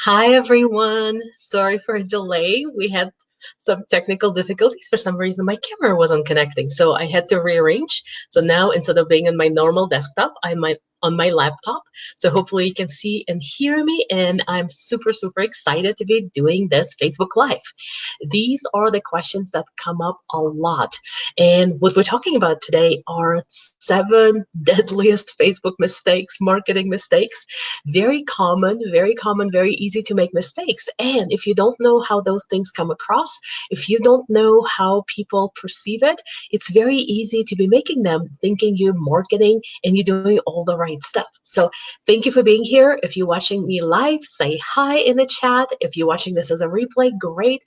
Hi everyone. Sorry for a delay. We had some technical difficulties. For some reason, my camera wasn't connecting, so I had to rearrange. So now instead of being on my normal desktop, on my laptop. So hopefully you can see and hear me, and I'm super, super excited to be doing this Facebook Live. These are the questions that come up a lot. And what we're talking about today are seven deadliest Facebook mistakes, marketing mistakes. Very common, very easy to make mistakes. And if you don't know how those things come across, if you don't know how people perceive it, it's very easy to be making them thinking you're marketing and you're doing all the right stuff. So thank you for being here. If you're watching me live, say hi in the chat. If you're watching this as a replay, great.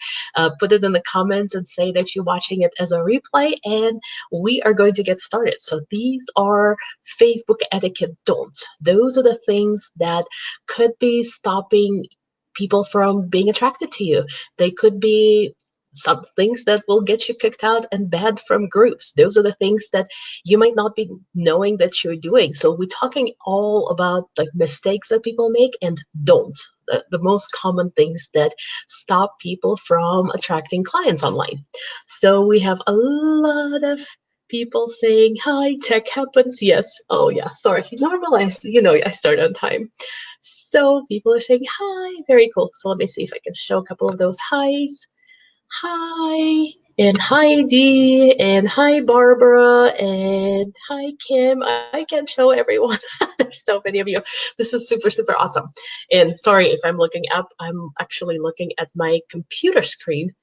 Put it in the comments and say that you're watching it as a replay, and we are going to get started. So these are Facebook etiquette don'ts. Those are the things that could be stopping people from being attracted to you. They could be some things that will get you kicked out and banned from groups. Those are the things that you might not be knowing that you're doing. So we're talking all about like mistakes that people make and don'ts, the most common things that stop people from attracting clients online. So we have a lot of people saying, hi, tech happens. Yes. Oh, yeah. Sorry. Normalized. I start on time. So people are saying, hi. Very cool. So let me see if I can show a couple of those highs. Hi. And Heidi, and hi Barbara, and hi Kim. I can show everyone. There's so many of you. This is super, super awesome. And sorry if I'm looking up, I'm actually looking at my computer screen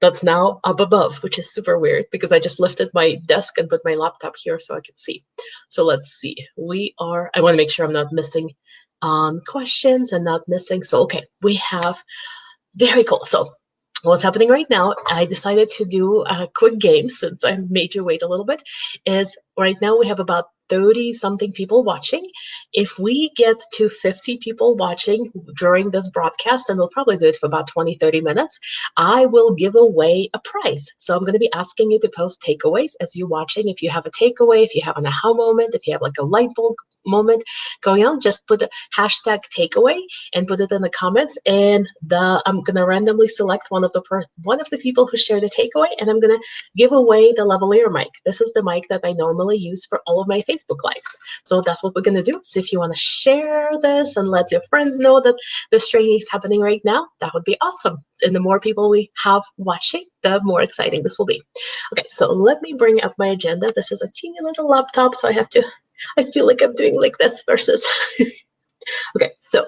that's now up above, which is super weird because I just lifted my desk and put my laptop here so I could see. So let's see. I want to make sure I'm not missing questions and not missing. So, okay, we have very cool. So what's happening right now, I decided to do a quick game since I made you wait a little bit, is right now we have about 30 something people watching. If we get to 50 people watching during this broadcast, and we'll probably do it for about 20, 30 minutes, I will give away a prize. So I'm going to be asking you to post takeaways as you're watching. If you have a takeaway, if you have an aha moment, if you have like a light bulb moment going on, just put the hashtag takeaway and put it in the comments. And I'm gonna randomly select one of the people who shared a takeaway, and I'm gonna give away the lavalier mic. This is the mic that I normally use for all of my Facebook lives. So that's what we're gonna do. So if you want to share this and let your friends know that this training is happening right now, that would be awesome. And the more people we have watching, the more exciting this will be. Okay, so let me bring up my agenda. This is a teeny little laptop, so I feel like I'm doing like this versus. Okay, so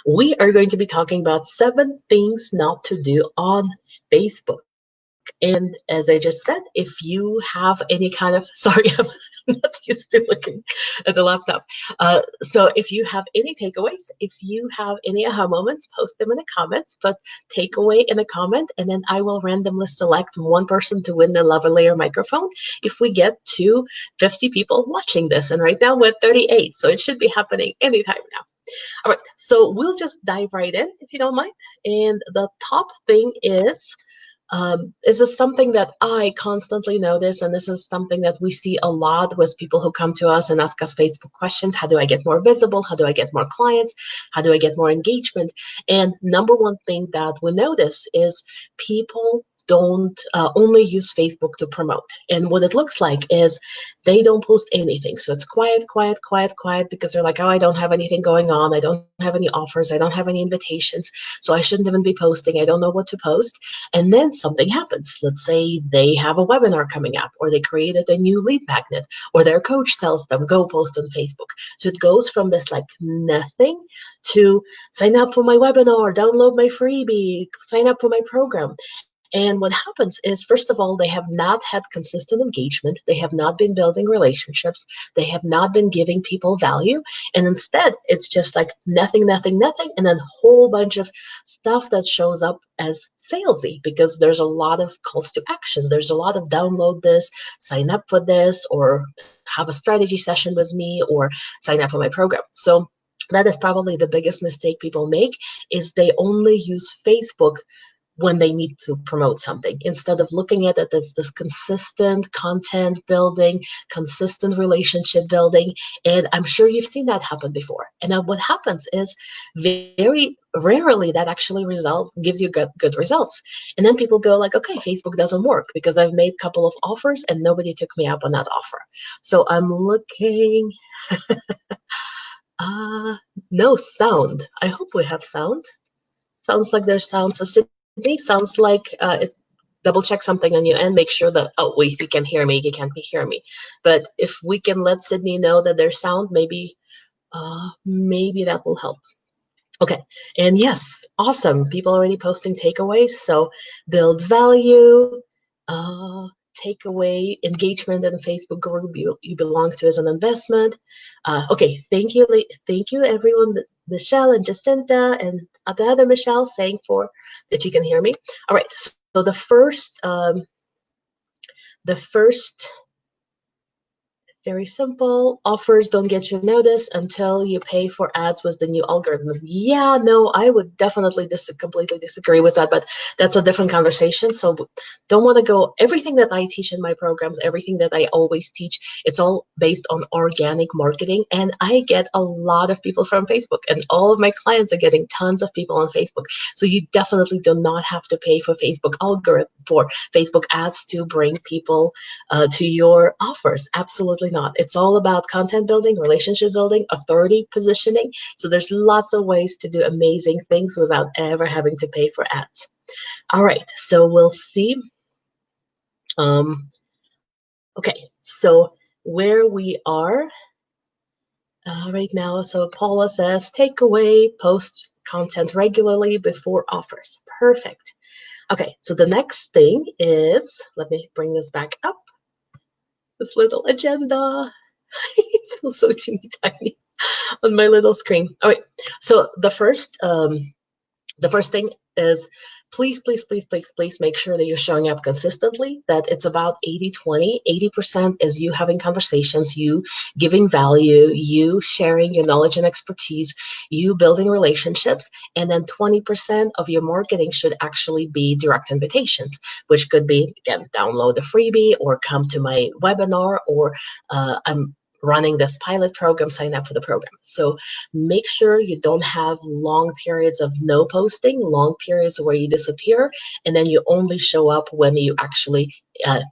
we are going to be talking about 7 things not to do on Facebook. And as I just said, if you have any kind of, sorry, I'm not used to looking at the laptop. So if you have any takeaways, if you have any aha moments, post them in the comments, but takeaway in a comment, and then I will randomly select one person to win the lavalier microphone if we get to 50 people watching this. And right now we're at 38, so it should be happening anytime now. All right, so we'll just dive right in if you don't mind. And the top thing is this is something that I constantly notice, and this is something that we see a lot with people who come to us and ask us Facebook questions. How do I get more visible? How do I get more clients? How do I get more engagement? And number one thing that we notice is people don't only use Facebook to promote. And what it looks like is they don't post anything. So it's quiet, quiet, quiet, quiet, because they're like, oh, I don't have anything going on. I don't have any offers. I don't have any invitations. So I shouldn't even be posting. I don't know what to post. And then something happens. Let's say they have a webinar coming up, or they created a new lead magnet, or their coach tells them, go post on Facebook. So it goes from this like nothing to sign up for my webinar, download my freebie, sign up for my program. And what happens is, first of all, they have not had consistent engagement. They have not been building relationships. They have not been giving people value. And instead, it's just like nothing, nothing, nothing, and then a whole bunch of stuff that shows up as salesy because there's a lot of calls to action. There's a lot of download this, sign up for this, or have a strategy session with me, or sign up for my program. So that is probably the biggest mistake people make, is they only use Facebook when they need to promote something, instead of looking at it as this consistent content building, consistent relationship building. And I'm sure you've seen that happen before. And then what happens is very rarely that actually gives you good results. And then people go like, okay, Facebook doesn't work because I've made a couple of offers and nobody took me up on that offer. So I'm looking, no sound. I hope we have sound. Sounds like there's sound. So Sydney, sounds like double check something on your end, make sure that, oh, wait, if you can hear me, you can't hear me. But if we can let Sydney know that there's sound, maybe that will help. Okay, and yes, awesome. People already posting takeaways. So build value, takeaway, engagement in the Facebook group you belong to as an investment. Okay, thank you everyone, Michelle and Jacinta and the other Michelle saying that you can hear me. All right, so the first very simple. Offers don't get you noticed until you pay for ads with the new algorithm. Yeah, no, I would definitely completely disagree with that, but that's a different conversation. So don't want to go, everything that I teach in my programs, everything that I always teach, it's all based on organic marketing. And I get a lot of people from Facebook, and all of my clients are getting tons of people on Facebook. So you definitely do not have to pay for Facebook algorithm, for Facebook ads to bring people to your offers. Absolutely not. It's all about content building, relationship building, authority positioning. So there's lots of ways to do amazing things without ever having to pay for ads. All right, so we'll see. Okay, so where we are right now. So Paula says, take away, post content regularly before offers. Perfect. Okay, so the next thing is, let me bring this back up. This little agenda. It feels so teeny tiny on my little screen. All right. So the first thing is, please make sure that you're showing up consistently, that it's about 80-20. 80% is you having conversations, you giving value, you sharing your knowledge and expertise, you building relationships, and then 20% of your marketing should actually be direct invitations, which could be, again, download a freebie or come to my webinar, or I'm running this pilot program, sign up for the program. So make sure you don't have long periods of no posting, long periods where you disappear, and then you only show up when you actually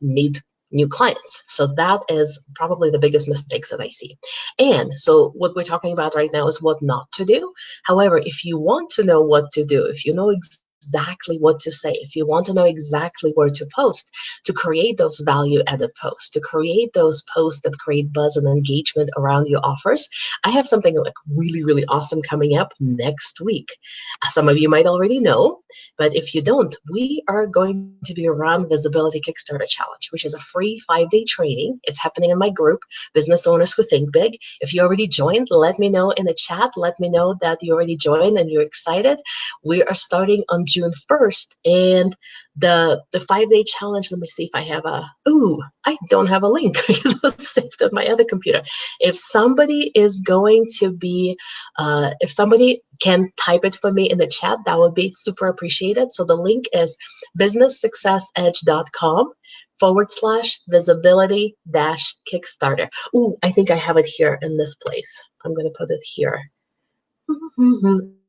need new clients. So that is probably the biggest mistakes that I see. And so what we're talking about right now is what not to do. However, if you want to know what to do, if you know exactly what to say, if you want to know exactly where to post, to create those value-added posts, to create those posts that create buzz and engagement around your offers, I have something like really, really awesome coming up next week. Some of you might already know, but if you don't, we are going to be around Visibility Kickstarter Challenge, which is a free 5-day training. It's happening in my group, Business Owners Who Think Big. If you already joined, let me know in the chat. Let me know that you already joined and you're excited. We are starting on June 1st, and the 5-day challenge, let me see if I have I don't have a link because it was saved on my other computer. If somebody is going to be, if somebody can type it for me in the chat, that would be super appreciated. So the link is businesssuccessedge.com/visibility Kickstarter. I think I have it here in this place. I'm going to put it here.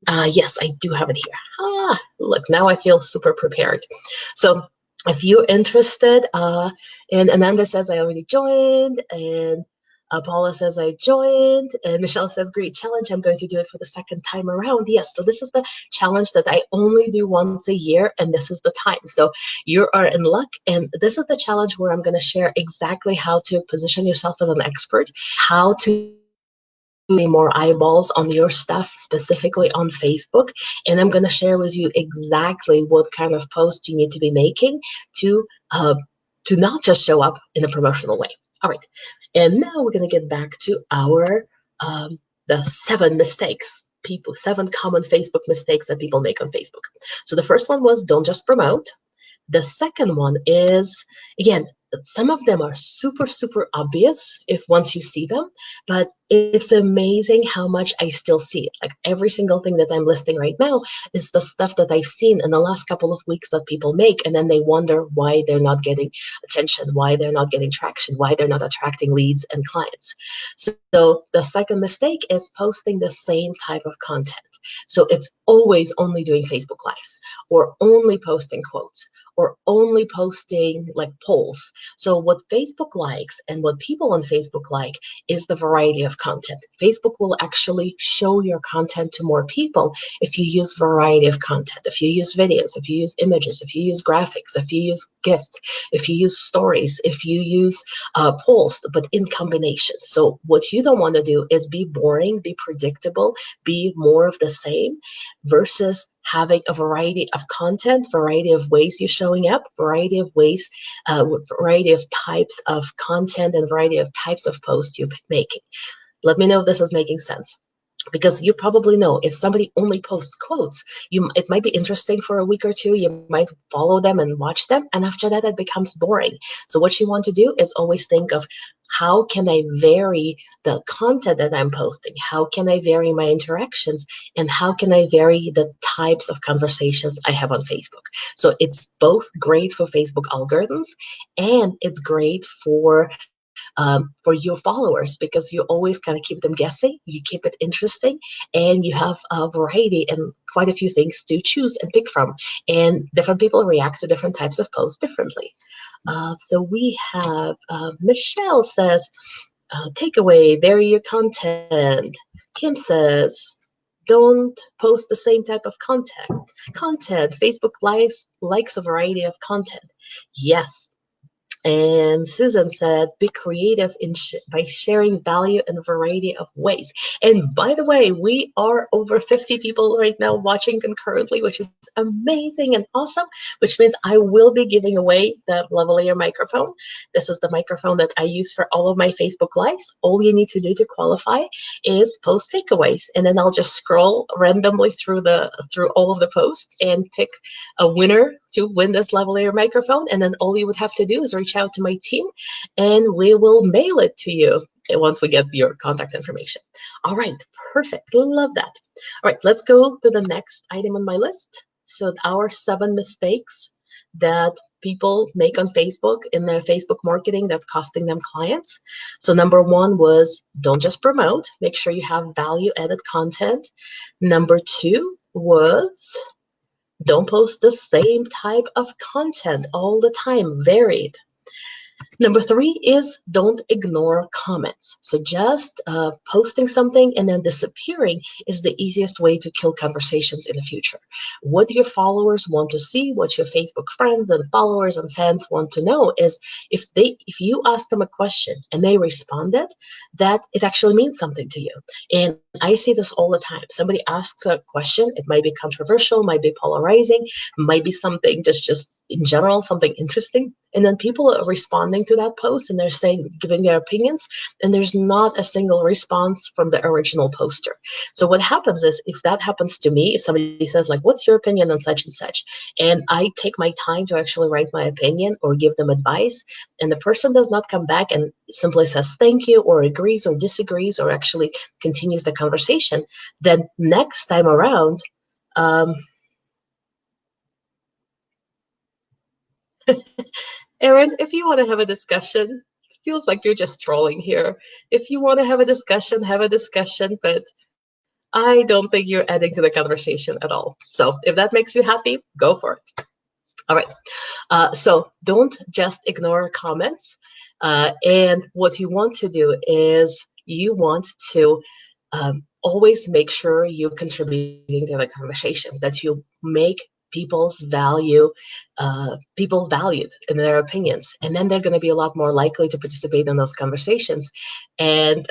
Yes, I do have it here. Look, now I feel super prepared. So if you're interested, and Ananda says I already joined, and Paula says I joined, and Michelle says, great challenge, I'm going to do it for the second time around. Yes, so this is the challenge that I only do once a year, and this is the time. So you are in luck, and this is the challenge where I'm going to share exactly how to position yourself as an expert, how to more eyeballs on your stuff, specifically on Facebook. And I'm going to share with you exactly what kind of post you need to be making to not just show up in a promotional way. All right. And now we're going to get back to our the 7 mistakes. 7 common Facebook mistakes that people make on Facebook. So the first one was don't just promote. The second one is, again, some of them are super, super obvious if once you see them, but it's amazing how much I still see it. Like every single thing that I'm listing right now is the stuff that I've seen in the last couple of weeks that people make, and then they wonder why they're not getting attention, why they're not getting traction, why they're not attracting leads and clients. So the second mistake is posting the same type of content. So it's always only doing Facebook Lives, or only posting quotes, or only posting like polls. So what Facebook likes and what people on Facebook like is the variety of content. Facebook will actually show your content to more people if you use variety of content, if you use videos, if you use images, if you use graphics, if you use GIFs, if you use stories, if you use polls, but in combination. So what you don't want to do is be boring, be predictable, be more of the same, versus having a variety of content, variety of ways you're showing up, variety of ways, variety of types of content, and variety of types of posts you're making. Let me know if this is making sense. Because you probably know if somebody only posts quotes, it might be interesting for a week or two. You might follow them and watch them, and after that, it becomes boring. So what you want to do is always think of, how can I vary the content that I'm posting? How can I vary my interactions? And how can I vary the types of conversations I have on Facebook? So it's both great for Facebook algorithms, and it's great for your followers, because you always kind of keep them guessing, you keep it interesting, and you have a variety and quite a few things to choose and pick from. And different people react to different types of posts differently. So we have Michelle says, takeaway, vary your content. Kim says, don't post the same type of content. Facebook likes a variety of content. Yes. And Susan said, be creative by sharing value in a variety of ways. And by the way, we are over 50 people right now watching concurrently, which is amazing and awesome, which means I will be giving away the lavalier microphone. This is the microphone that I use for all of my Facebook Lives. All you need to do to qualify is post takeaways, and then I'll just scroll randomly through all of the posts and pick a winner to win this lavalier microphone. And then all you would have to do is reach out to my team, and we will mail it to you once we get your contact information. All right, perfect. Love that. All right, let's go to the next item on my list. So our 7 mistakes that people make on Facebook in their Facebook marketing that's costing them clients. So number 1 was, don't just promote. Make sure you have value-added content. Number 2 was, don't post the same type of content all the time, varied. Number 3 is, don't ignore comments. So just posting something and then disappearing is the easiest way to kill conversations in the future. What your followers want to see, what your Facebook friends and followers and fans want to know is, if you ask them a question and they responded, that it actually means something to you. And I see this all the time. Somebody asks a question, it might be controversial, might be polarizing, might be something just in general, something interesting, and then people are responding to that post and they're saying, giving their opinions, and there's not a single response from the original poster. So what happens is, if that happens to me, if somebody says like, what's your opinion on such and such, and I take my time to actually write my opinion or give them advice, and the person does not come back and simply says thank you, or agrees or disagrees, or actually continues the conversation, then next time around, Erin, if you want to have a discussion, it feels like you're just trolling here. If you want to have a discussion, but I don't think you're adding to the conversation at all. So if that makes you happy, go for it. All right. So don't just ignore comments. And what you want to do is, you want to always make sure you're contributing to the conversation, that you make people valued in their opinions, and then they're going to be a lot more likely to participate in those conversations and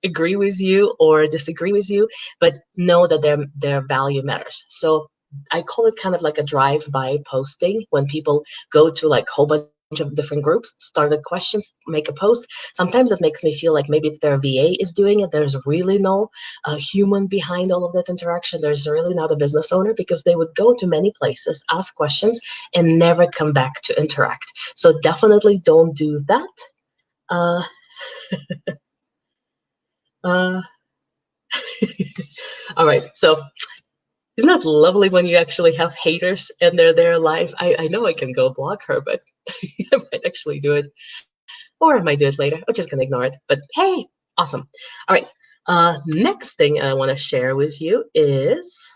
agree with you or disagree with you, but know that their value matters. So I call it kind of like a drive-by posting, when people go to like a whole bunch of different groups, started questions, make a post. Sometimes it makes me feel like maybe it's their VA is doing it. There's really no human behind all of that interaction. There's really not a business owner, because they would go to many places, ask questions, and never come back to interact. So definitely don't do that. Uh, uh, all right. So isn't that lovely when you actually have haters and they're there live? I know I can go block her, but I might actually do it. Or I might do it later. I'm just going to ignore it. But hey, awesome. All right. Next thing I want to share with you is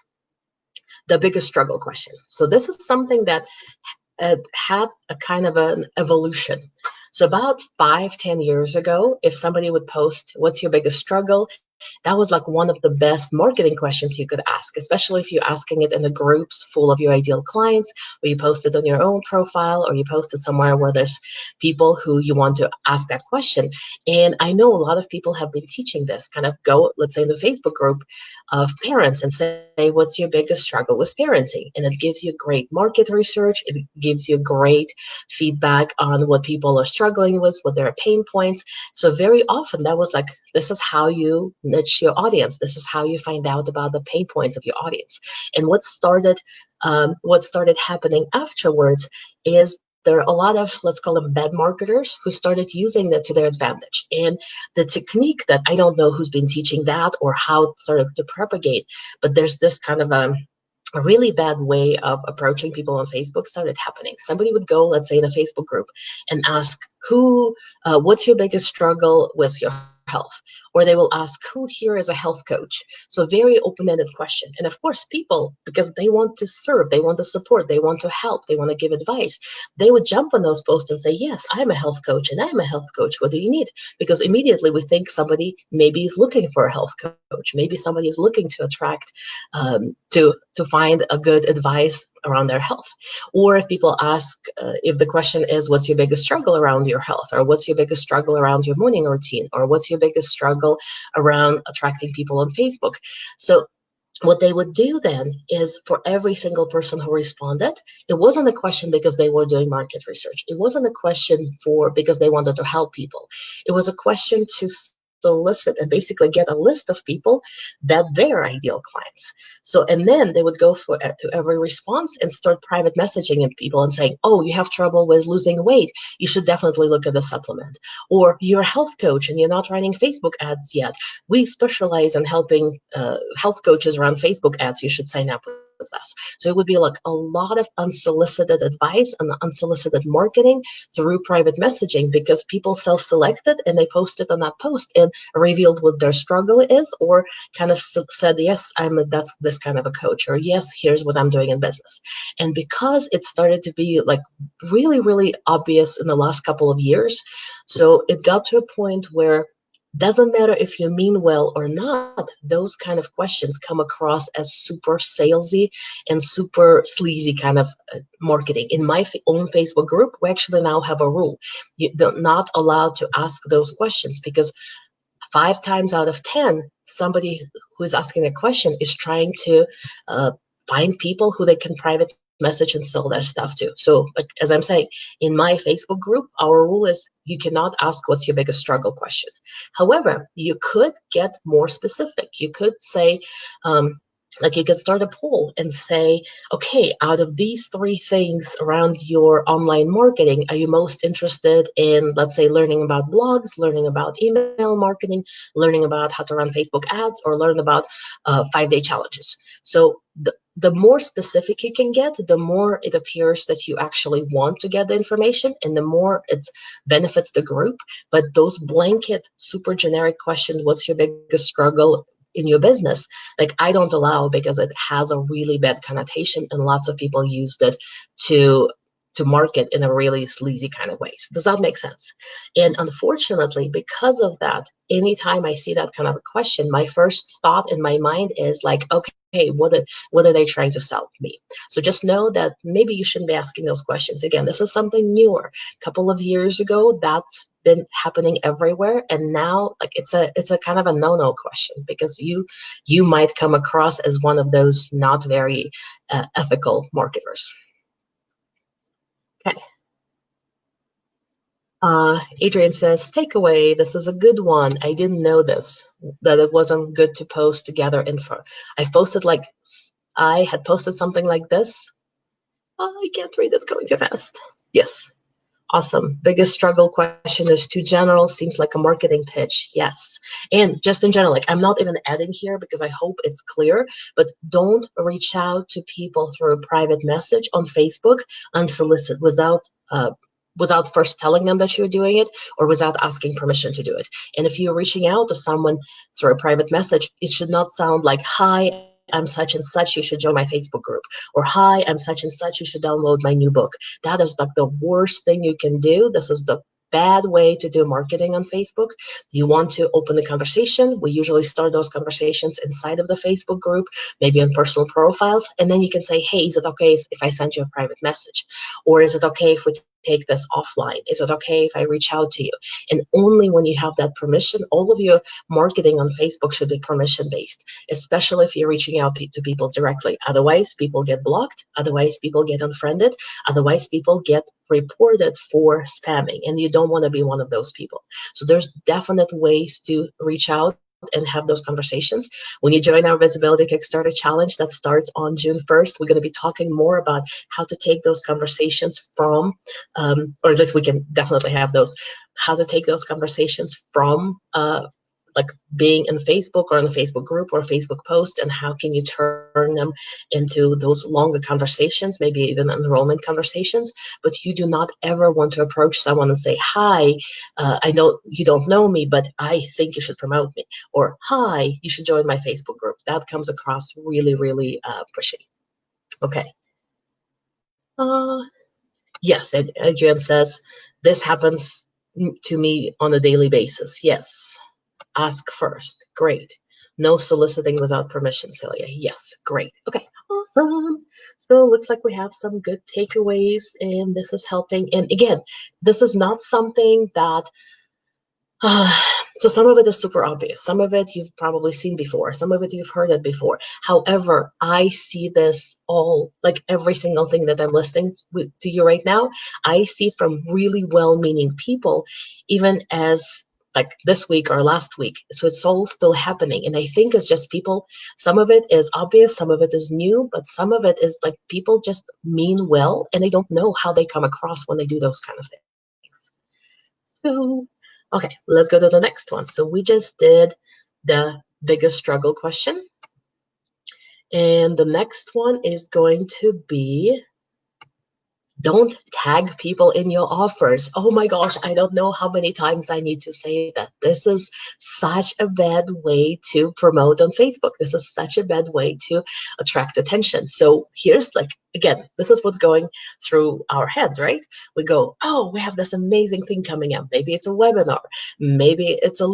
the biggest struggle question. So this is something that had a kind of an evolution. So about 5-10 years ago, if somebody would post, "What's your biggest struggle?" that was like one of the best marketing questions you could ask, especially if you're asking it in the groups full of your ideal clients, or you post it on your own profile, or you post it somewhere where there's people who you want to ask that question. And I know a lot of people have been teaching this, kind of go, let's say, in the Facebook group of parents and say, "What's your biggest struggle with parenting?" And it gives you great market research. It gives you great feedback on what people are struggling with, what their pain points. So very often that was like, this is how you niche your audience. This is how you find out about the pain points of your audience. And what started happening afterwards is there are a lot of, let's call them bad marketers, who started using that to their advantage. And the technique that I don't know who's been teaching that or how it started to propagate, but there's this kind of a really bad way of approaching people on Facebook started happening. Somebody would go, let's say, in a Facebook group and ask, what's your biggest struggle with your health? Or they will ask, who here is a health coach? So very open-ended question. And of course, people, because they want to serve, they want to support, they want to help, they want to give advice, they would jump on those posts and say, "Yes, I'm a health coach and I'm a health coach. What do you need?" Because immediately we think somebody maybe is looking for a health coach. Maybe somebody is looking to attract, to find a good advice around their health. Or if people ask, if the question is, "What's your biggest struggle around your health?" or "What's your biggest struggle around your morning routine?" or "What's your biggest struggle around attracting people on Facebook?" So what they would do then is, for every single person who responded, it wasn't a question because they were doing market research. It wasn't a question because they wanted to help people. It was a question to solicit and basically get a list of people that they're ideal clients. So, and then they would go to every response and start private messaging at people and saying, "Oh, you have trouble with losing weight. You should definitely look at the supplement." Or, "You're a health coach and you're not running Facebook ads yet. We specialize in helping health coaches run Facebook ads. You should sign up with us." So it would be like a lot of unsolicited advice and unsolicited marketing through private messaging, because people self-selected and they posted on that post and revealed what their struggle is, or kind of said, "Yes, that's this kind of a coach," or "Yes, here's what I'm doing in business." And because it started to be like really, really obvious in the last couple of years, so it got to a point where doesn't matter if you mean well or not, those kind of questions come across as super salesy and super sleazy kind of marketing. In my own Facebook group, we actually now have a rule. You're not allowed to ask those questions, because 5 times out of 10, somebody who is asking a question is trying to uh, find people who they can private message and sell their stuff to. So, like, as I'm saying, in my Facebook group, our rule is you cannot ask what's your biggest struggle question. However, you could get more specific. You could say, like, you could start a poll and say, "Okay, out of these 3 things around your online marketing, are you most interested in, let's say, learning about blogs, learning about email marketing, learning about how to run Facebook ads, or learn about 5-day challenges?" So the more specific you can get, the more it appears that you actually want to get the information, and the more it benefits the group. But those blanket, super generic questions, "What's your biggest struggle in your business?" like, I don't allow, because it has a really bad connotation, and lots of people used it to market in a really sleazy kind of ways. Does that make sense? And unfortunately, because of that, anytime I see that kind of a question, my first thought in my mind is like, okay, what are they trying to sell me? So just know that maybe you shouldn't be asking those questions. Again, this is something newer. A couple of years ago, that's been happening everywhere, and now, like, it's a kind of a no-no question, because you might come across as one of those not very ethical marketers. Okay. Adrian says, takeaway, this is a good one. I didn't know this, that it wasn't good to post to gather info. I've posted like, I had posted something like this. Oh, I can't read, it's going too fast. Yes. Awesome. Biggest struggle question is too general, seems like a marketing pitch. Yes. And just in general, like I'm not even adding here because I hope it's clear, but don't reach out to people through a private message on Facebook unsolicited without first telling them that you're doing it or without asking permission to do it. And if you're reaching out to someone through a private message, it should not sound like, hi, I'm such and such, you should join my Facebook group. Or hi, I'm such and such, you should download my new book. That is like the worst thing you can do. This is the bad way to do marketing on Facebook. You want to open the conversation. We usually start those conversations inside of the Facebook group, maybe on personal profiles. And then you can say, hey, is it okay if I send you a private message? Or is it okay if we take this offline? Is it okay if I reach out to you? And only when you have that permission, all of your marketing on Facebook should be permission based, especially if you're reaching out to people directly. Otherwise, people get blocked. Otherwise, people get unfriended. Otherwise, people get reported for spamming, and you don't want to be one of those people. So there's definite ways to reach out and have those conversations. When you join our Visibility Kickstarter Challenge that starts on June 1st, we're going to be talking more about how to take those conversations from, or at least we can definitely have those, how to take those conversations from like being in Facebook or in a Facebook group or a Facebook post, and how can you turn them into those longer conversations, maybe even enrollment conversations. But you do not ever want to approach someone and say, hi, I know you don't know me, but I think you should promote me. Or, hi, you should join my Facebook group. That comes across really, really pushy. Okay. Yes, Adrian says, this happens to me on a daily basis. Yes. Ask first. Great. No soliciting without permission, Celia. Yes, great. Okay, awesome. So it looks like we have some good takeaways, and this is helping. And again, this is not something that uh, so some of it is super obvious. Some of it you've probably seen before. Some of it you've heard it before. However, I see this all, like every single thing that I'm listening to you right now, I see from really well-meaning people, even as like this week or last week. So it's all still happening. And I think it's just people, some of it is obvious, some of it is new, but some of it is like people just mean well, and they don't know how they come across when they do those kind of things. So, okay, let's go to the next one. So we just did the biggest struggle question. And the next one is going to be, don't tag people in your offers. Oh my gosh, I don't know how many times I need to say that. This is such a bad way to promote on Facebook. This is such a bad way to attract attention. So here's like, again, this is what's going through our heads, right? We go, oh, we have this amazing thing coming up. Maybe it's a webinar. Maybe it's a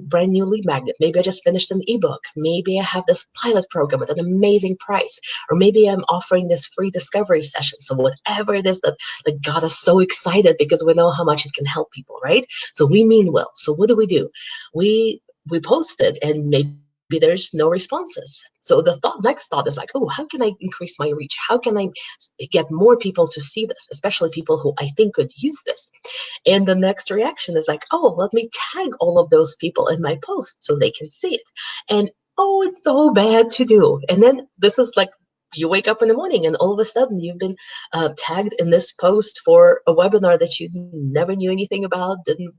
brand new lead magnet. Maybe I just finished an ebook. Maybe I have this pilot program at an amazing price. Or maybe I'm offering this free discovery session. So whatever it is that like got us so excited, because we know how much it can help people, right? So we mean well. So what do? We posted, and maybe there's no responses. So the next thought is like, oh, how can I increase my reach? How can I get more people to see this, especially people who I think could use this? And the next reaction is like, oh, let me tag all of those people in my post so they can see it. And oh, it's so bad to do. And then this is like, you wake up in the morning and all of a sudden you've been tagged in this post for a webinar that you never knew anything about, didn't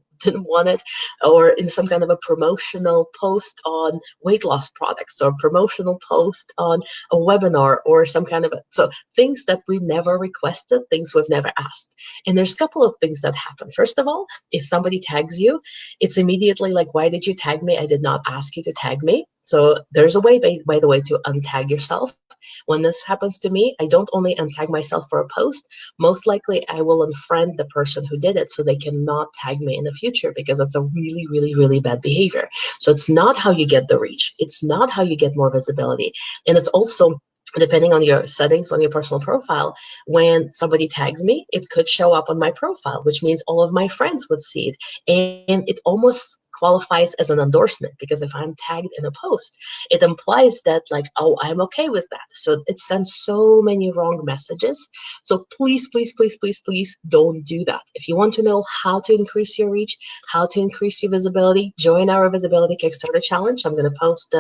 want it, or in some kind of a promotional post on weight loss products, or promotional post on a webinar, or some kind of so things that we never requested, things we've never asked. And there's a couple of things that happen. First of all, if somebody tags you, it's immediately like, why did you tag me? I did not ask you to tag me. So there's a way, by the way, to untag yourself. When this happens to me, I don't only untag myself for a post, most likely I will unfriend the person who did it so they cannot tag me in the future, because it's a really, really, really bad behavior. So it's not how you get the reach. It's not how you get more visibility. And it's also depending on your settings on your personal profile, when somebody tags me, it could show up on my profile, which means all of my friends would see it. And it almost qualifies as an endorsement, because if I'm tagged in a post, it implies that, like, oh, I'm okay with that. So it sends so many wrong messages. So please, please, please, please, please don't do that. If you want to know how to increase your reach, how to increase your visibility, join our Visibility Kickstarter Challenge. I'm going to post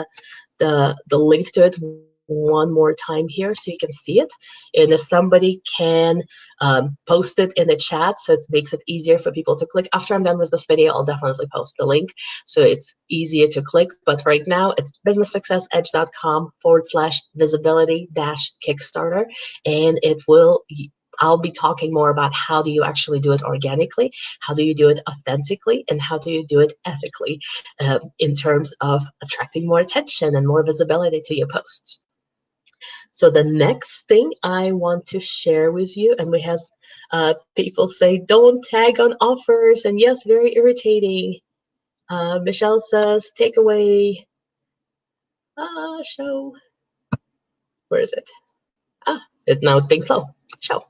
the link to it one more time here so you can see it. And if somebody can post it in the chat so it makes it easier for people to click. After I'm done with this video, I'll definitely post the link so it's easier to click. But right now it's businesssuccessedge.com/visibility-kickstarter. And I'll be talking more about how do you actually do it organically, how do you do it authentically, and how do you do it ethically in terms of attracting more attention and more visibility to your posts. So the next thing I want to share with you, and we have people say, don't tag on offers, and yes, very irritating. Michelle says, takeaway, show, where is it? Now it's being slow, show.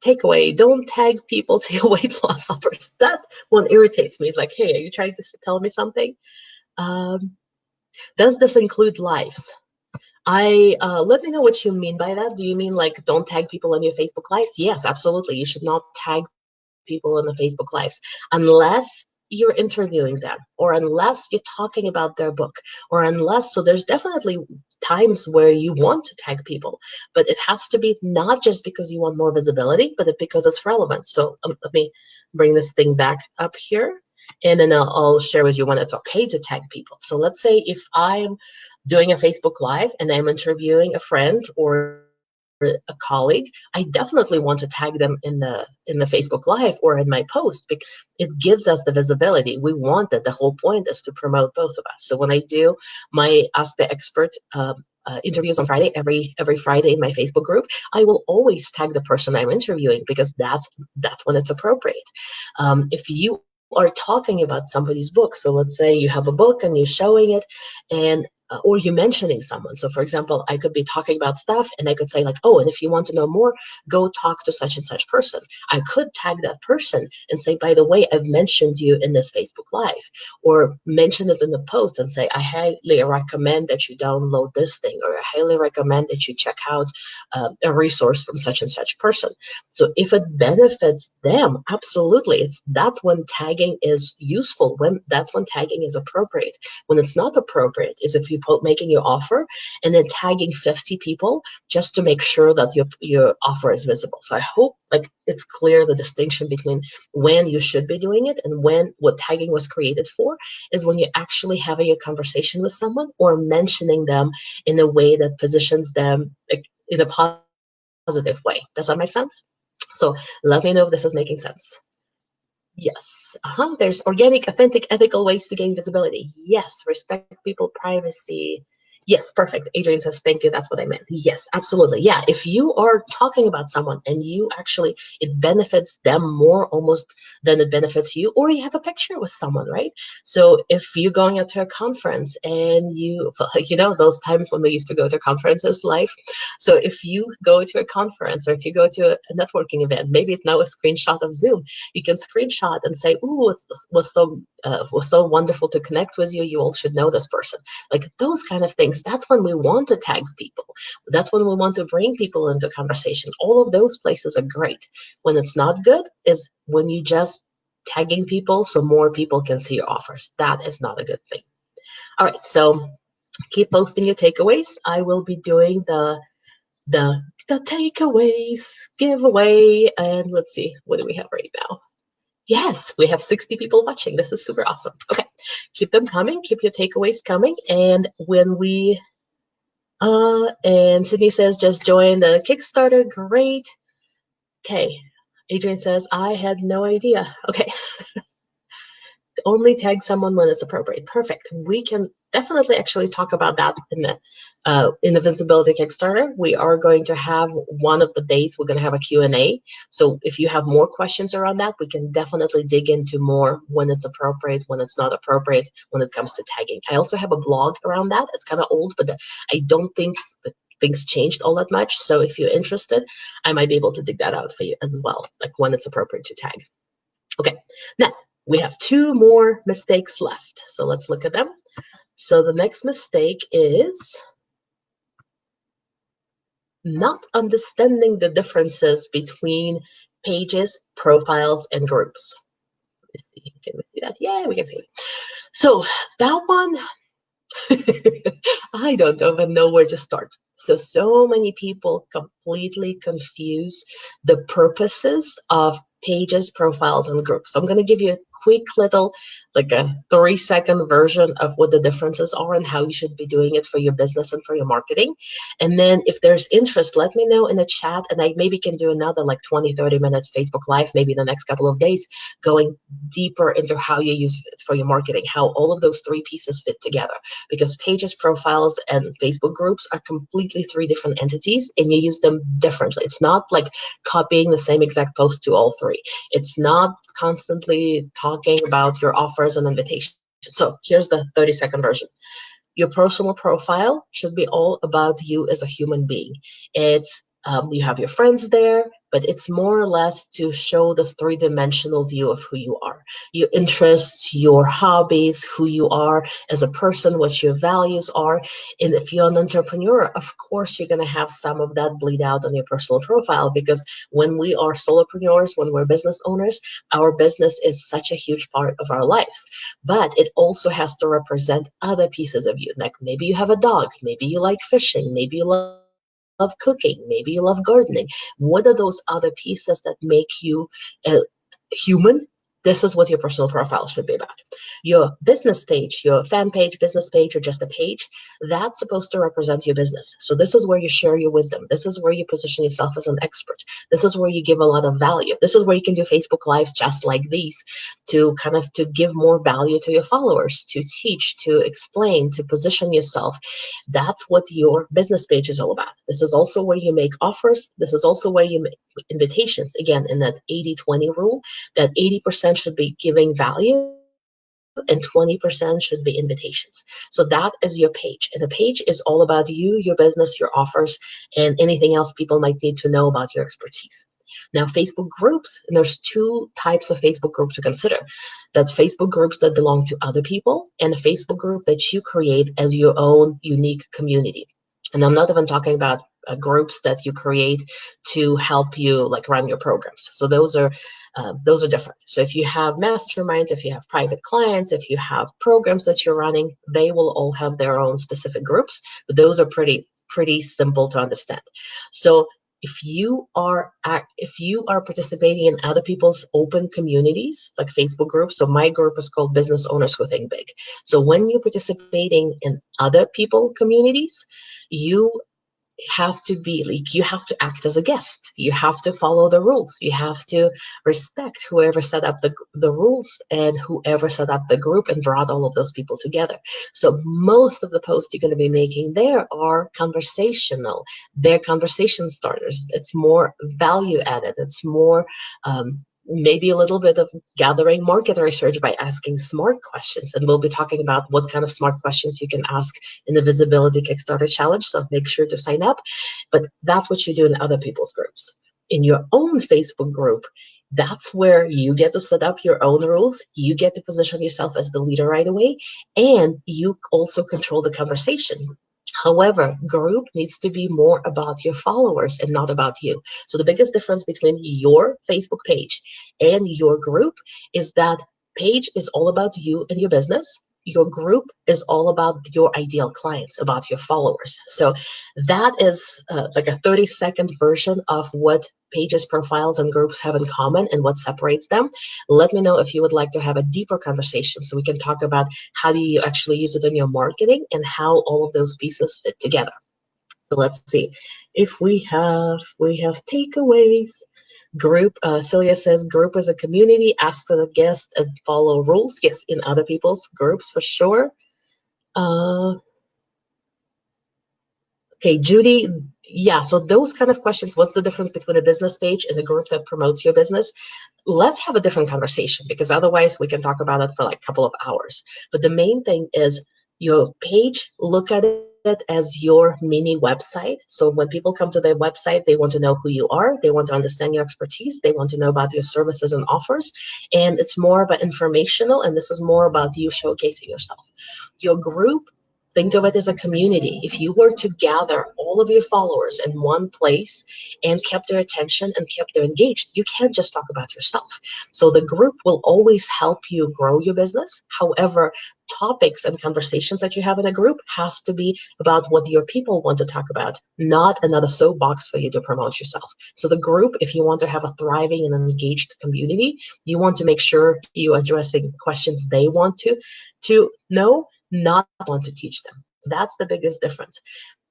Takeaway, don't tag people to your weight loss offers. That one irritates me. It's like, hey, are you trying to tell me something? Does this include lives? Let me know what you mean by that. Do you mean like don't tag people on your Facebook lives? Yes, absolutely. You should not tag people in the Facebook lives unless you're interviewing them, or unless you're talking about their book, or unless, so there's definitely times where you want to tag people, but it has to be not just because you want more visibility, but because it's relevant. So let me bring this thing back up here, and then I'll share with you when it's okay to tag people. So let's say if I'm doing a Facebook Live and I'm interviewing a friend or a colleague, I definitely want to tag them in the Facebook Live or in my post, because it gives us the visibility. We want that. The whole point is to promote both of us. So when I do my Ask the Expert interviews on Friday, every Friday in my Facebook group, I will always tag the person I'm interviewing, because that's when it's appropriate. If you are talking about somebody's book, so let's say you have a book and you're showing it, and or you mentioning someone. So for example, I could be talking about stuff and I could say like, oh, and if you want to know more, go talk to such and such person. I could tag that person and say, by the way, I've mentioned you in this Facebook Live, or mention it in the post and say, I highly recommend that you download this thing, or I highly recommend that you check out a resource from such and such person. So if it benefits them, absolutely, that's when tagging is useful. That's when tagging is appropriate. When it's not appropriate is if you making your offer and then tagging 50 people just to make sure that your offer is visible. So I hope like it's clear the distinction between when you should be doing it and what tagging was created for is when you're actually having a conversation with someone or mentioning them in a way that positions them in a positive way. Does that make sense? So let me know if this is making sense. Yes. There's organic, authentic, ethical ways to gain visibility. Yes. Respect people privacy. Yes, perfect. Adrian says, thank you. That's what I meant. Yes, absolutely. Yeah, if you are talking about someone and you actually, it benefits them more almost than it benefits you, or you have a picture with someone, right? So if you're going out to a conference and those times when we used to go to conferences live. So if you go to a conference or if you go to a networking event, maybe it's now a screenshot of Zoom, you can screenshot and say, ooh, it was so wonderful to connect with you. You all should know this person. Like those kind of things. That's when we want to tag people. That's when we want to bring people into conversation. All of those places are great. When it's not good is when you just tagging people so more people can see your offers. That is not a good thing. All right, so keep posting your takeaways. I will be doing the takeaways giveaway, and let's see, what do we have right now? Yes, we have 60 people watching. This is super awesome. Okay, keep them coming. Keep your takeaways coming. And when we, and Sydney says, just join the Kickstarter. Great. Okay. Adrian says, I had no idea. Okay. Only tag someone when it's appropriate. Perfect. We can definitely actually talk about that in the visibility Kickstarter. We are going to have one of the days we're going to have a Q&A. So if you have more questions around that, we can definitely dig into more when it's appropriate, when it's not appropriate, when it comes to tagging. I also have a blog around that. It's kind of old, but I don't think that things changed all that much. So if you're interested, I might be able to dig that out for you as well, like when it's appropriate to tag. Okay, now we have two more mistakes left. So let's look at them. So the next mistake is not understanding the differences between pages, profiles, and groups. Let's see, can we see that? Yeah, we can see it. So that one, I don't even know where to start. So many people completely confuse the purposes of pages, profiles, and groups. So I'm going to give you a quick little, like a 3-second version of what the differences are and how you should be doing it for your business and for your marketing. And then if there's interest, let me know in the chat, and I maybe can do another like 20-30 minutes Facebook Live, maybe the next couple of days, going deeper into how you use it for your marketing, how all of those three pieces fit together. Because pages, profiles, and Facebook groups are completely three different entities, and you use them differently. It's not like copying the same exact post to all three. It's not constantly talking about your offers and invitations. So here's the 30-second version. Your personal profile should be all about you as a human being. It's you have your friends there, but it's more or less to show this three-dimensional view of who you are. Your interests, your hobbies, who you are as a person, what your values are. And if you're an entrepreneur, of course, you're going to have some of that bleed out on your personal profile, because when we are solopreneurs, when we're business owners, our business is such a huge part of our lives. But it also has to represent other pieces of you. Like maybe you have a dog, maybe you like fishing, maybe you love cooking, maybe you love gardening. What are those other pieces that make you human? This is what your personal profile should be about. Your business page, your fan page, business page, or just a page, that's supposed to represent your business. So this is where you share your wisdom. This is where you position yourself as an expert. This is where you give a lot of value. This is where you can do Facebook Lives just like these to give more value to your followers, to teach, to explain, to position yourself. That's what your business page is all about. This is also where you make offers. This is also where you make invitations. Again, in that 80-20 rule, that 80% should be giving value and 20% should be invitations. So that is your page. And the page is all about you, your business, your offers, and anything else people might need to know about your expertise. Now, Facebook groups, and there's two types of Facebook groups to consider. That's Facebook groups that belong to other people, and a Facebook group that you create as your own unique community. And I'm not even talking about groups that you create to help you like run your programs. So those are different. So if you have masterminds, if you have private clients, if you have programs that you're running, they will all have their own specific groups. But those are pretty simple to understand. So if you are participating in other people's open communities, like Facebook groups, so my group is called Business Owners Who Think Big. So when you're participating in other people communities, you have to be like, you have to act as a guest. You have to follow the rules. You have to respect whoever set up the rules and whoever set up the group and brought all of those people together. So most of the posts you're going to be making there are conversational. They're conversation starters. It's more value added. It's more maybe a little bit of gathering market research by asking smart questions. And we'll be talking about what kind of smart questions you can ask in the Visibility Kickstarter Challenge. So make sure to sign up. But that's what you do in other people's groups. In your own Facebook group, that's where you get to set up your own rules. You get to position yourself as the leader right away. And you also control the conversation. However, group needs to be more about your followers and not about you. So the biggest difference between your Facebook page and your group is that page is all about you and your business. Your group is all about your ideal clients, about your followers. So that is like a 30-second version of what pages, profiles, and groups have in common and what separates them. Let me know if you would like to have a deeper conversation so we can talk about how do you actually use it in your marketing and how all of those pieces fit together. So let's see if we have takeaways. Group, Celia says, group is a community, ask the guest and follow rules. Yes, in other people's groups for sure. Okay, Judy, yeah, so those kind of questions, what's the difference between a business page and a group that promotes your business? Let's have a different conversation, because otherwise we can talk about it for like a couple of hours. But the main thing is your page, look at it as your mini website. So when people come to their website, they want to know who you are, they want to understand your expertise, they want to know about your services and offers, and it's more about informational, and this is more about you showcasing yourself. Your group, think of it as a community. If you were to gather all of your followers in one place and kept their attention and kept them engaged, you can't just talk about yourself. So the group will always help you grow your business. However, topics and conversations that you have in a group has to be about what your people want to talk about, not another soapbox for you to promote yourself. So the group, if you want to have a thriving and engaged community, you want to make sure you're addressing questions they want to know, not want to teach them. So that's the biggest difference.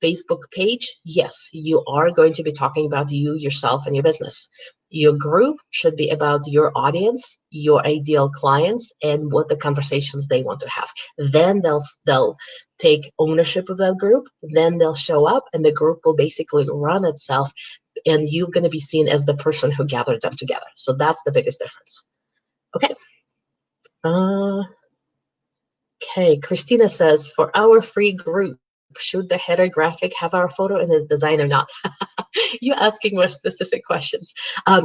Facebook page, yes, you are going to be talking about you, yourself, and your business. Your group should be about your audience, your ideal clients, and what the conversations they want to have. Then they'll take ownership of that group. Then they'll show up, and the group will basically run itself, and you're going to be seen as the person who gathered them together. So that's the biggest difference. Okay. Okay, Christina says, for our free group, should the header graphic have our photo in the design or not? You're asking more specific questions.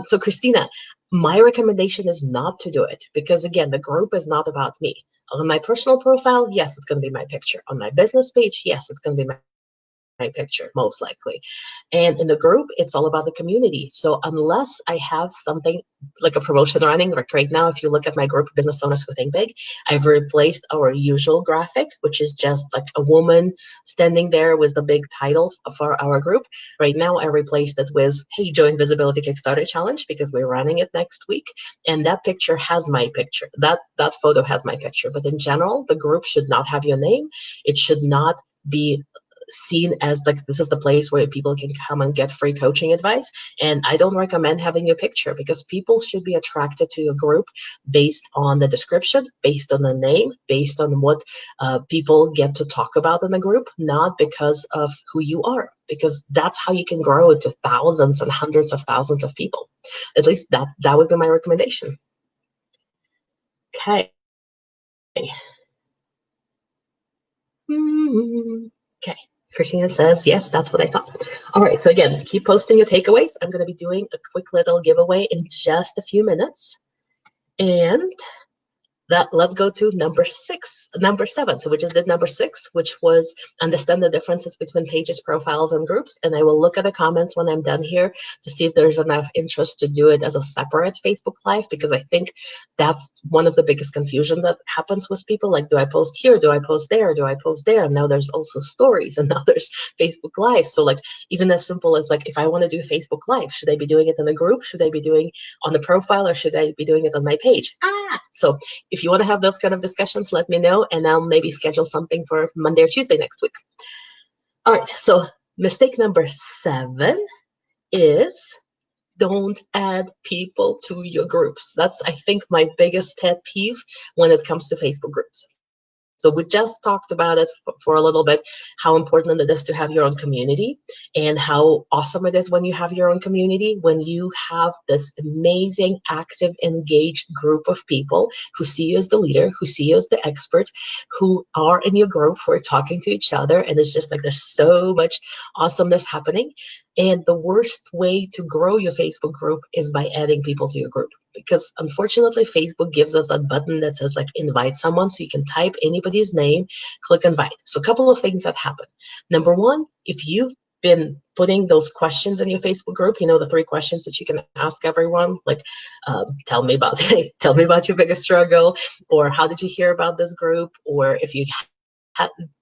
So Christina, my recommendation is not to do it, because again, the group is not about me. On my personal profile, yes, it's going to be my picture. On my business page, yes, it's going to be my picture, most likely. And in the group, it's all about the community. So unless I have something like a promotion running, like right now, if you look at my group, Business Owners Who Think Big, I've replaced our usual graphic, which is just like a woman standing there with the big title for our group. Right now, I replaced it with, hey, join Visibility Kickstarter Challenge, because we're running it next week. And that picture has my picture. That photo has my picture. But in general, the group should not have your name. It should not be seen as like this is the place where people can come and get free coaching advice. And I don't recommend having your picture, because people should be attracted to your group based on the description, based on the name, based on what people get to talk about in the group, not because of who you are, because that's how you can grow it to thousands and hundreds of thousands of people. At least that would be my recommendation. Okay. Okay. Christina says, yes, that's what I thought. All right, so again, keep posting your takeaways. I'm going to be doing a quick little giveaway in just a few minutes. And let's go to number 7, so which is the number 6, which was understand the differences between pages, profiles, and groups. And I will look at the comments when I'm done here to see if there's enough interest to do it as a separate Facebook Live, because I think that's one of the biggest confusion that happens with people. Like, do I post here? Do I post there? Do I post there? And now there's also stories, and now there's Facebook Live. So like, even as simple as like, if I want to do Facebook Live, should I be doing it in a group? Should I be doing on the profile, or should I be doing it on my page? So if you want to have those kind of discussions, let me know, and I'll maybe schedule something for Monday or Tuesday next week. All right, so mistake number 7 is don't add people to your groups. That's, I think, my biggest pet peeve when it comes to Facebook groups. So we just talked about it for a little bit, how important it is to have your own community, and how awesome it is when you have your own community, when you have this amazing, active, engaged group of people who see you as the leader, who see you as the expert, who are in your group, who are talking to each other, and it's just like there's so much awesomeness happening. And the worst way to grow your Facebook group is by adding people to your group, because unfortunately Facebook gives us that button that says like invite someone, so you can type anybody's name, click invite. So a couple of things that happen. Number one, if you've been putting those questions in your Facebook group, you know, the 3 questions that you can ask everyone, like tell me about your biggest struggle, or how did you hear about this group, or if you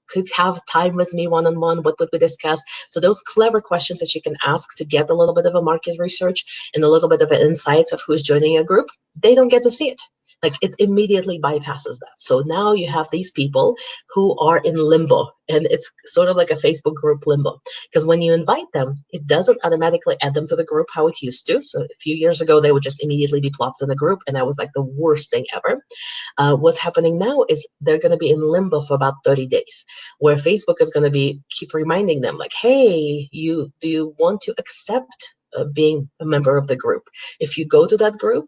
could have time with me one-on-one, what would we discuss? So those clever questions that you can ask to get a little bit of a market research and a little bit of an insight of who's joining a group, they don't get to see it. Like it immediately bypasses that. So now you have these people who are in limbo, and it's sort of like a Facebook group limbo. Because when you invite them, it doesn't automatically add them to the group how it used to. So a few years ago, they would just immediately be plopped in the group, and that was like the worst thing ever. What's happening now is they're going to be in limbo for about 30 days, where Facebook is going to be keep reminding them, like, hey, do you want to accept being a member of the group? If you go to that group,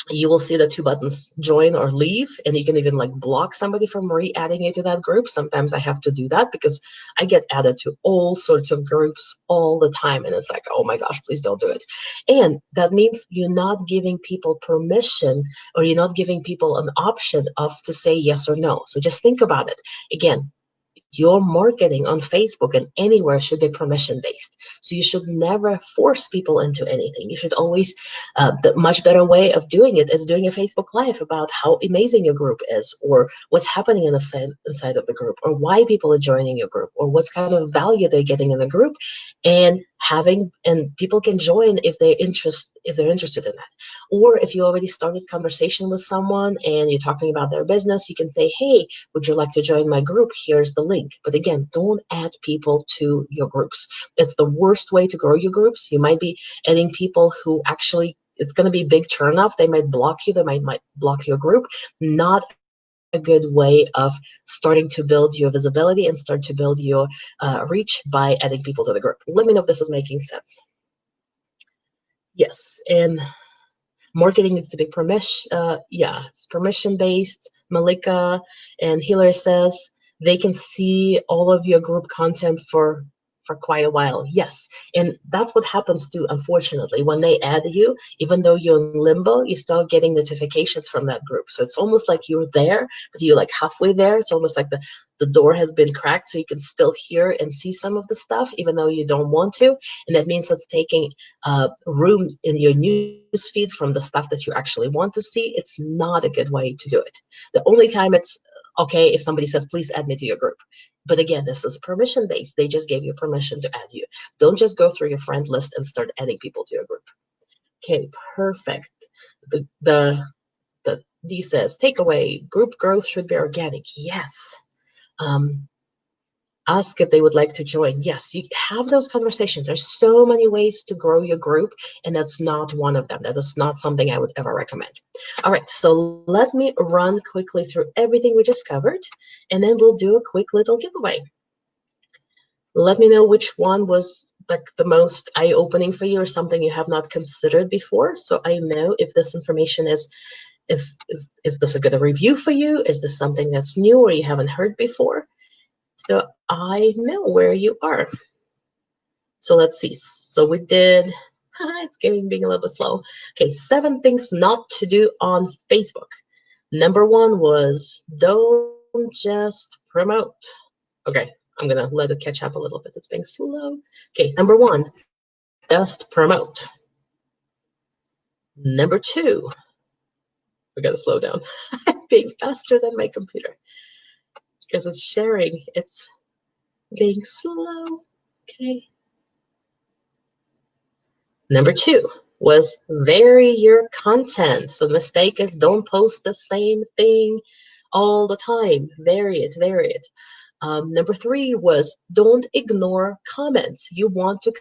you will see the two buttons, join or leave, and you can even like block somebody from re-adding you to that group. Sometimes I have to do that because I get added to all sorts of groups all the time, and it's like, oh my gosh, please don't do it. And that means you're not giving people permission, or you're not giving people an option of to say yes or no. So just think about it. Again, your marketing on Facebook and anywhere should be permission based. So you should never force people into anything. You should always, the much better way of doing it is doing a Facebook Live about how amazing your group is, or what's happening inside of the group, or why people are joining your group, or what kind of value they're getting in the group, and people can join if they're interested in that. Or if you already started conversation with someone and you're talking about their business, you can say, hey, would you like to join my group? Here's the link. But again, don't add people to your groups. It's the worst way to grow your groups. You might be adding people who actually, it's going to be big turnoff. They might block you. They might block your group. Not a good way of starting to build your visibility and start to build your reach by adding people to the group. Let me know if this is making sense. Yes, and marketing needs to be it's permission based. Malika and Healer says they can see all of your group content for quite a while. Yes, and that's what happens too. Unfortunately, when they add you, even though you're in limbo, you start getting notifications from that group. So it's almost like you're there, but you're like halfway there. It's almost like the door has been cracked, so you can still hear and see some of the stuff, even though you don't want to. And that means it's taking room in your newsfeed from the stuff that you actually want to see. It's not a good way to do it. The only time it's okay if somebody says, please add me to your group. But again, this is permission based. They just gave you permission to add you. Don't just go through your friend list and start adding people to your group. Okay, perfect. The D says, takeaway, group growth should be organic. Yes. Ask if they would like to join. Yes, you have those conversations. There's so many ways to grow your group, and that's not one of them. That is not something I would ever recommend. All right, so let me run quickly through everything we just covered, and then we'll do a quick little giveaway. Let me know which one was like the most eye-opening for you, or something you have not considered before, so I know if this information is this a good review for you? Is this something that's new or you haven't heard before? So I know where you are. So let's see. So we did, it's being a little bit slow. Okay, 7 things not to do on Facebook. Number 1 was don't just promote. Okay, I'm gonna let it catch up a little bit. It's being slow. Okay, number 1, just promote. Number 2, we gotta slow down. I'm being faster than my computer because it's sharing. It's being slow. Okay. Number 2 was vary your content. So the mistake is don't post the same thing all the time. Vary it, vary it. Number 3 was don't ignore comments. You want to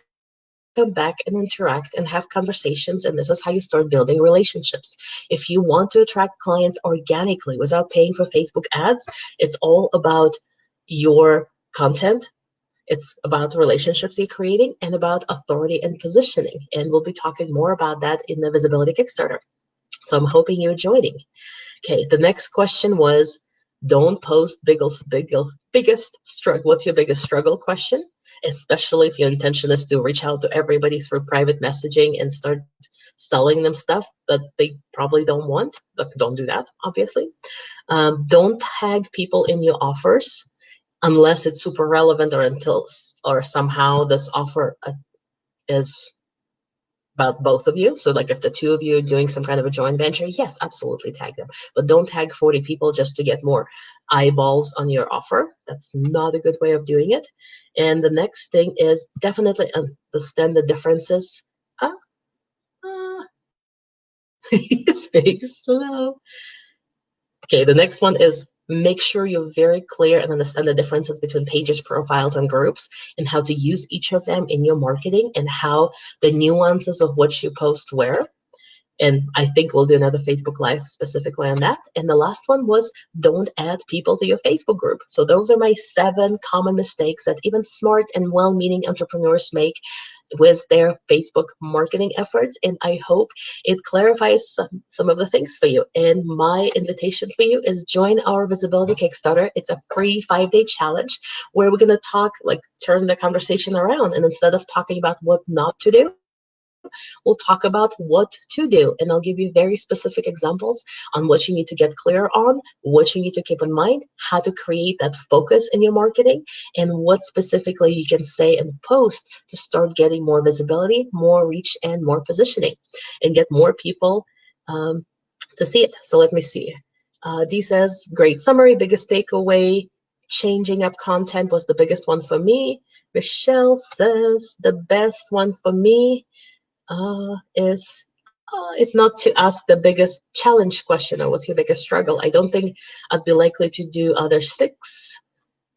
come back and interact and have conversations, and this is how you start building relationships. If you want to attract clients organically without paying for Facebook ads, it's all about your content. It's about the relationships you're creating and about authority and positioning. And we'll be talking more about that in the Visibility Kickstarter. So I'm hoping you're joining. Okay, the next question was, don't post biggest struggle. What's your biggest struggle question? Especially if your intention is to reach out to everybody through private messaging and start selling them stuff that they probably don't want. Look, don't do that, obviously. Don't tag people in your offers unless it's super relevant, or somehow this offer is about both of you. So like if the 2 of you are doing some kind of a joint venture, yes, absolutely tag them. But don't tag 40 people just to get more eyeballs on your offer. That's not a good way of doing it. And the next thing is definitely understand the differences. It's very slow. Okay, the next one is make sure you're very clear and understand the differences between pages, profiles, and groups, and how to use each of them in your marketing, and how the nuances of what you post where. And I think we'll do another Facebook Live specifically on that. And the last one was don't add people to your Facebook group. So those are my 7 common mistakes that even smart and well-meaning entrepreneurs make with their Facebook marketing efforts. And I hope it clarifies some of the things for you. And my invitation for you is join our Visibility Kickstarter. It's a free 5-day challenge where we're going to talk, like turn the conversation around. And instead of talking about what not to do, we'll talk about what to do. And I'll give you very specific examples on what you need to get clear on, what you need to keep in mind, how to create that focus in your marketing, and what specifically you can say and post to start getting more visibility, more reach, and more positioning, and get more people to see it. So let me see. Dee says, great summary, biggest takeaway. Changing up content was the biggest one for me. Michelle says, the best one for me is it's not to ask the biggest challenge question or what's your biggest struggle. I don't think I'd be likely to do other 6.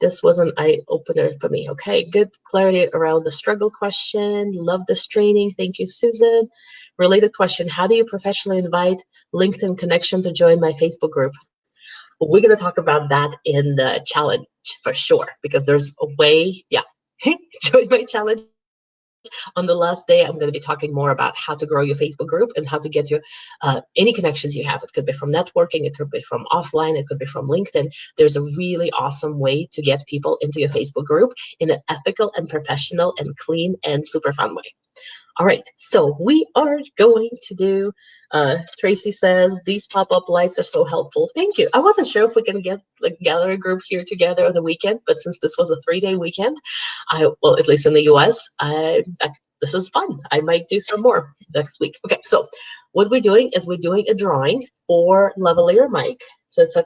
This was an eye opener for me. Okay, good clarity around the struggle question. Love this training. Thank you, Susan. Related question: how do you professionally invite LinkedIn connection to join my Facebook group? We're going to talk about that in the challenge for sure, because there's a way. Yeah, join my challenge. On the last day, I'm going to be talking more about how to grow your Facebook group and how to get your any connections you have. It could be from networking, it could be from offline, it could be from LinkedIn. There's a really awesome way to get people into your Facebook group in an ethical and professional and clean and super fun way. All right, so we are going to do, Tracy says, these pop-up lives are so helpful. Thank you. I wasn't sure if we can get like gallery group here together on the weekend, but since this was a 3-day weekend, well, at least in the US, this is fun. I might do some more next week. Okay, so what we're doing is we're doing a drawing for Lavalier Mic. So it's a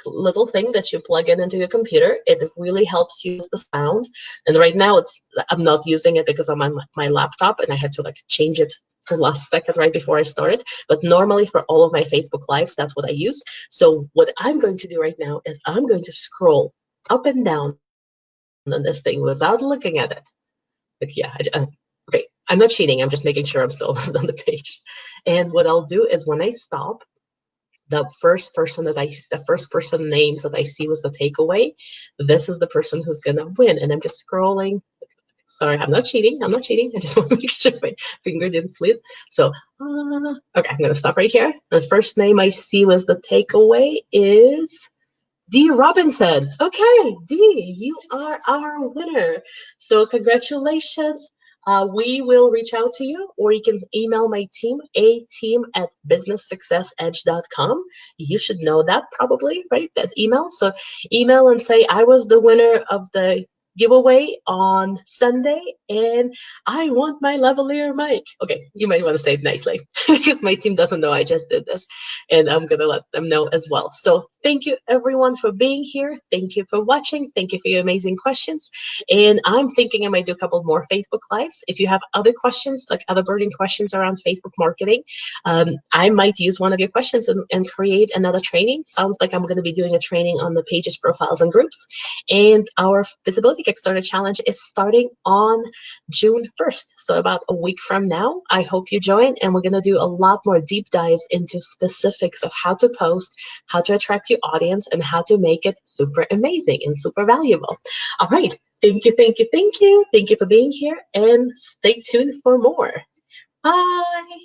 little thing that you plug in into your computer. It really helps use the sound. And right now I'm not using it because I'm on my laptop and I had to like change it to the last second right before I started. But normally for all of my Facebook Lives, that's what I use. So what I'm going to do right now is I'm going to scroll up and down on this thing without looking at it. Like, yeah, okay, I'm not cheating. I'm just making sure I'm still on the page. And what I'll do is when I stop, the first person names that I see was the takeaway. This is the person who's gonna win. And I'm just scrolling. Sorry, I'm not cheating. I'm not cheating. I just want to make sure my finger didn't slip. So, okay, I'm gonna stop right here. The first name I see was the takeaway is Dee Robinson. Okay, Dee, you are our winner. So congratulations. We will reach out to you, or you can email my team, ateam@businesssuccessedge.com. You should know that probably, right? That email. So email and say, I was the winner of the giveaway on Sunday, and I want my lavalier mic. Okay, you might want to say it nicely because my team doesn't know I just did this, and I'm gonna let them know as well. So thank you everyone for being here. Thank you for watching. Thank you for your amazing questions. And I'm thinking I might do a couple more Facebook Lives. If you have other questions, like other burning questions around Facebook marketing, I might use one of your questions and create another training. Sounds like I'm going to be doing a training on the pages, profiles, and groups. And our Visibility Kickstarter Challenge is starting on June 1st. So about a week from now, I hope you join. And we're going to do a lot more deep dives into specifics of how to post, how to attract your audience, and how to make it super amazing and super valuable. All right. Thank you, thank you, thank you. Thank you for being here, and stay tuned for more. Bye.